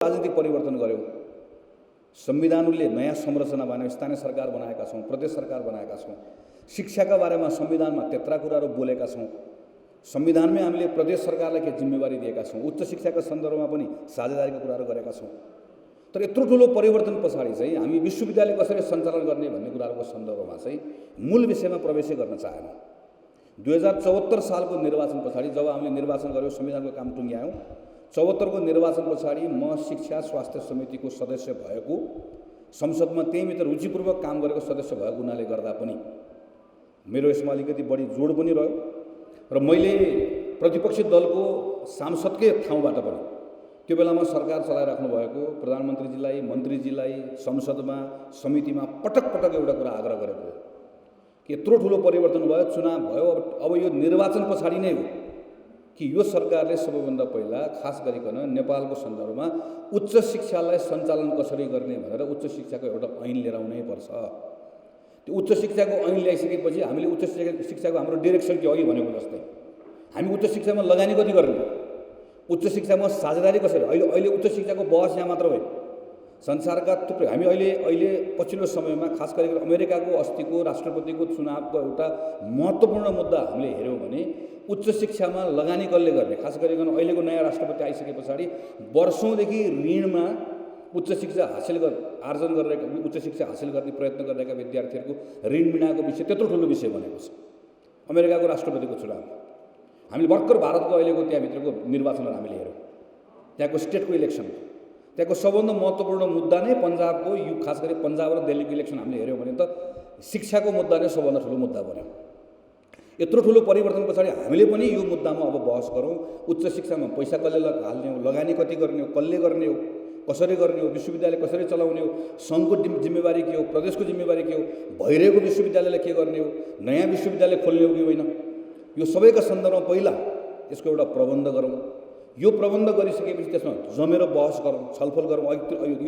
राजनीतिक परिवर्तन गर्यो, संविधानले नयाँ संरचना बनायो, स्थानीय सरकार बनाएका छौँ, प्रदेश सरकार बनाएका छौँ, शिक्षाका बारेमा संविधानमा त्यत्रा कुराहरू बोलेका छौँ, संविधानमै हामीले प्रदेश सरकारलाई के जिम्मेवारी दिएका छौँ, उच्च शिक्षाका सन्दर्भमा पनि साझेदारीका कुराहरू गरेका छौँ। तर यत्रो ठुलो परिवर्तन पछाडि चाहिँ हामी विश्वविद्यालय कसरी सञ्चालन गर्ने भन्ने कुराहरूको सन्दर्भमा चाहिँ मूल विषयमा प्रवेशै गर्न चाहेनौँ। 2074 सालको निर्वाचन पछाडि जब हामीले निर्वाचन गर्यौँ, संविधानको काम टुङ्ग्यायौँ, 74 को निर्वाचन पछाडि म शिक्षा स्वास्थ्य समितिको सदस्य भएको, संसदमा त्यहीभित्र रुचिपूर्वक काम गरेको सदस्य भएको हुनाले गर्दा पनि मेरो यसमा अलिकति बढी जोड पनि रह्यो र मैले प्रतिपक्षी दलको सांसदकै ठाउँबाट पनि त्यो बेलामा सरकार चलाइराख्नु भएको प्रधानमन्त्रीजीलाई, मन्त्रीजीलाई संसदमा समितिमा पटक पटक एउटा कुरा आग्रह गरेको हो कि यत्रो ठुलो परिवर्तन भयो, चुनाव भयो, अब यो निर्वाचन पछाडि नै हो कि यो सरकारले सबैभन्दा पहिला खास गरिकन नेपालको सन्दर्भमा उच्च शिक्षालाई सञ्चालन कसरी गर्ने भनेर उच्च शिक्षाको एउटा ऐन लिएर आउनै पर्छ। त्यो उच्च शिक्षाको ऐन ल्याइसकेपछि हामीले उच्च शिक्षाको हाम्रो डिरेक्सन के अघि भनेको जस्तै हामी उच्च शिक्षामा लगानी कति गर्ने, उच्च शिक्षामा साझेदारी कसरी, अहिले उच्च शिक्षाको बहस यहाँ मात्र होइन, संसारका थुप्रै हामी अहिले पछिल्लो समयमा खास गरिकन अमेरिकाको अस्तिको राष्ट्रपतिको चुनावको एउटा महत्त्वपूर्ण मुद्दा हामीले हेऱ्यौँ भने उच्च शिक्षामा लगानी कसले गर्ने, खास गरिकन अहिलेको नयाँ राष्ट्रपति आइसके पछाडि वर्षौँदेखि ऋणमा उच्च शिक्षा आर्जन गरेका, उच्च शिक्षा हासिल गर्ने प्रयत्न गरेका विद्यार्थीहरूको ऋण बिनाको विषय त्यत्रो ठुलो विषय बनेको छ अमेरिकाको राष्ट्रपतिको चुनाव। हामीले भर्खर भारतको अहिलेको त्यहाँभित्रको निर्वाचनहरू हामीले हेऱ्यौँ, त्यहाँको स्टेटको इलेक्सन, त्यहाँको सबभन्दा महत्त्वपूर्ण मुद्दा नै पन्जाबको, यो खास गरी पन्जाब र दिल्लीको इलेक्सन हामीले हेऱ्यौँ भने त शिक्षाको मुद्दा नै सबभन्दा ठुलो मुद्दा बन्यो। यत्रो ठुलो परिवर्तन पछाडि हामीले पनि यो मुद्दामा अब बहस गरौँ, उच्च शिक्षामा पैसा कसले हाल्ने हो, लगानी कति गर्ने हो, कसले गर्ने हो, कसरी गर्ने हो, विश्वविद्यालय कसरी चलाउने हो, सङ्घको जिम्मेवारी के हो, प्रदेशको जिम्मेवारी के हो, भइरहेको विश्वविद्यालयलाई के गर्ने हो, नयाँ विश्वविद्यालय खोल्ने हो कि होइन, यो सबैका सन्दर्भमा पहिला यसको एउटा प्रबन्ध गरौँ। यो प्रबन्ध गरिसकेपछि त्यसमा जमेर बहस गरौँ, छलफल गरौँ।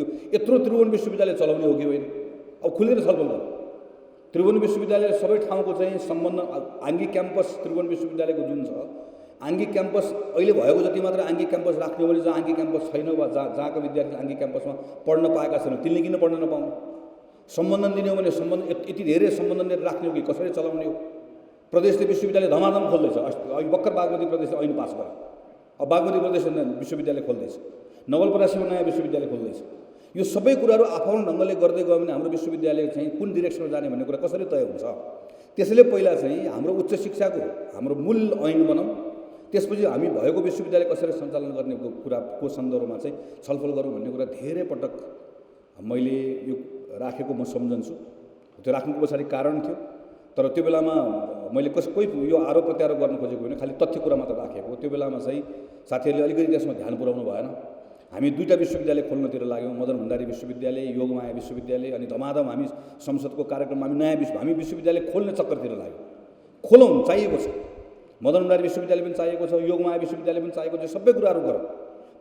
यो यत्रो त्रिभुवन विश्वविद्यालय चलाउने हो कि होइन, अब खुलेर छलफल गरौँ। त्रिभुवन विश्वविद्यालय सबै ठाउँको चाहिँ सम्बन्ध, आङ्गिक क्याम्पस त्रिभुवन विश्वविद्यालयको जुन छ, आङ्गिक क्याम्पस अहिले भएको जति मात्र आङ्गिक क्याम्पस राख्ने हो भने जहाँ आङ्गिक क्याम्पस छैन वा जहाँका विद्यार्थी आङ्गिक क्याम्पसमा पढ्न पाएका छैनन् तिनले किन पढ्न नपाउने, सम्बन्धन दिने हो भने यति धेरै सम्बन्धन लिएर राख्ने हो कि कसरी चलाउने हो। प्रदेशले विश्वविद्यालय धमाधम खोल्दैछ, अहिले भर्खर बागमती प्रदेशले ऐन पास गर्यो, अब बागमती प्रदेश विश्वविद्यालय खोल्दैछ, नवलपरासीमा नयाँ विश्वविद्यालय खोल्दैछ। यो सबै कुराहरू आफ्नो ढङ्गले गर्दै गयो भने हाम्रो विश्वविद्यालय चाहिँ कुन डिरेक्सनमा जाने भन्ने कुरा कसरी तय हुन्छ। त्यसैले पहिला चाहिँ हाम्रो उच्च शिक्षाको हाम्रो मूल ऐन बनाऊँ, त्यसपछि हामी भएको विश्वविद्यालय कसरी सञ्चालन गर्ने कुराको सन्दर्भमा चाहिँ छलफल गरौँ भन्ने कुरा धेरै पटक मैले यो राखेको म सम्झन्छु। त्यो राख्नुको पछाडि कारण थियो, तर त्यो बेलामा मैले कोही यो आरोप प्रत्यारोप गर्न खोजेको होइन, खालि तथ्य कुरा मात्र राखेको। त्यो बेलामा चाहिँ साथीहरूले अलिकति त्यसमा ध्यान पुर्याउनु भएन। हामी दुईवटा विश्वविद्यालय खोल्नतिर लाग्यौँ, मदन भण्डारी विश्वविद्यालय, योगमाया विश्वविद्यालय, अनि धमाधम हामी संसदको कार्यक्रममा हामी विश्वविद्यालय खोल्ने चक्करतिर लाग्यौँ। खोलौँ, चाहिएको छ, मदन भण्डारी विश्वविद्यालय पनि चाहिएको छ, योगमाया विश्वविद्यालय पनि चाहिएको छ, सबै कुराहरू गरौँ।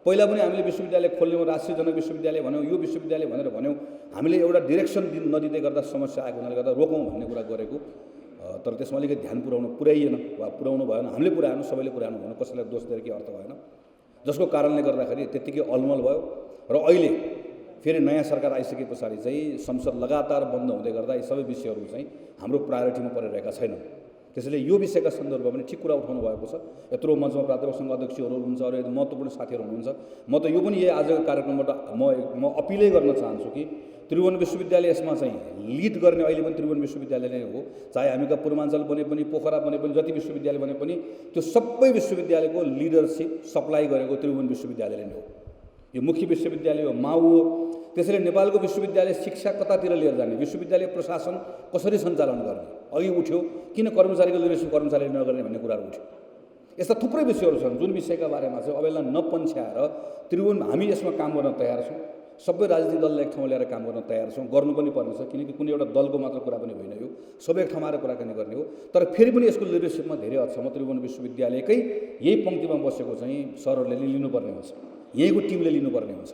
पहिला पनि हामीले विश्वविद्यालय खोल्यौँ, राष्ट्रिय जनक विश्वविद्यालय भन्यौँ, यो विश्वविद्यालय भनेर भन्यौँ, हामीले एउटा डिरेक्सन नदिँदै गर्दा समस्या आएको हुनाले गर्दा रोकौँ भन्ने कुरा गरेको, तर त्यसमा अलिकति ध्यान पुर्याइएन वा पुर्याउनु भएन, हामीले पुर्याएनौँ, सबैले पुर्याउनु भएन, कसैलाई दोष दिएर केही अर्थ भएन, जसको कारणले गर्दाखेरि त्यत्तिकै अलमल भयो। र अहिले फेरि नयाँ सरकार आइसके पछाडि चाहिँ संसद लगातार बन्द हुँदै गर्दा यी सबै विषयहरू चाहिँ हाम्रो प्रायोरिटीमा परिरहेका छैनन्। त्यसैले यो विषयका सन्दर्भमा पनि ठिक कुरा उठाउनु भएको छ। यत्रो मञ्चमा प्राध्यापक सङ्घ अध्यक्षहरू हुनुहुन्छ, अरू महत्त्वपूर्ण साथीहरू हुनुहुन्छ। म त यो पनि यही आजको कार्यक्रमबाट म अपिलै गर्न चाहन्छु कि त्रिभुवन विश्वविद्यालय यसमा चाहिँ लिड गर्ने अहिले पनि त्रिभुवन विश्वविद्यालय नै हो। चाहे हामीका पूर्वाञ्चल बने पनि, पोखरा बने पनि, जति विश्वविद्यालय बने पनि त्यो सबै विश्वविद्यालयको लिडरसिप सप्लाई गरेको त्रिभुवन विश्वविद्यालयले नै हो। यो मुख्य विश्वविद्यालय हो, माउ हो। त्यसैले नेपालको विश्वविद्यालय शिक्षा कतातिर लिएर जाने, विश्वविद्यालय प्रशासन कसरी सञ्चालन गर्ने, अघि उठ्यो किन कर्मचारीको लिडरसिप कर्मचारीले नगर्ने भन्ने कुराहरू उठ्यो। यस्ता थुप्रै विषयहरू छन् जुन विषयका बारेमा चाहिँ अब यसलाई नपन्छ्याएर त्रिभुवन हामी यसमा काम गर्न तयार छौँ। सबै राजनीतिक दललाई एक ठाउँमा ल्याएर काम गर्न तयार छौँ, गर्नु पनि पर्नेछ, किनकि कुनै एउटा दलको मात्र कुरा पनि होइन, यो सबै एक ठाउँमा आएर कुराकानी गर्ने हो। तर फेरि पनि यसको लिडरसिपमा धेरै हदसम्म त्रिभुवन विश्वविद्यालयकै यही पङ्क्तिमा बसेको चाहिँ सरहरूले लिनुपर्ने हुन्छ, यहीँको टिमले लिनुपर्ने हुन्छ।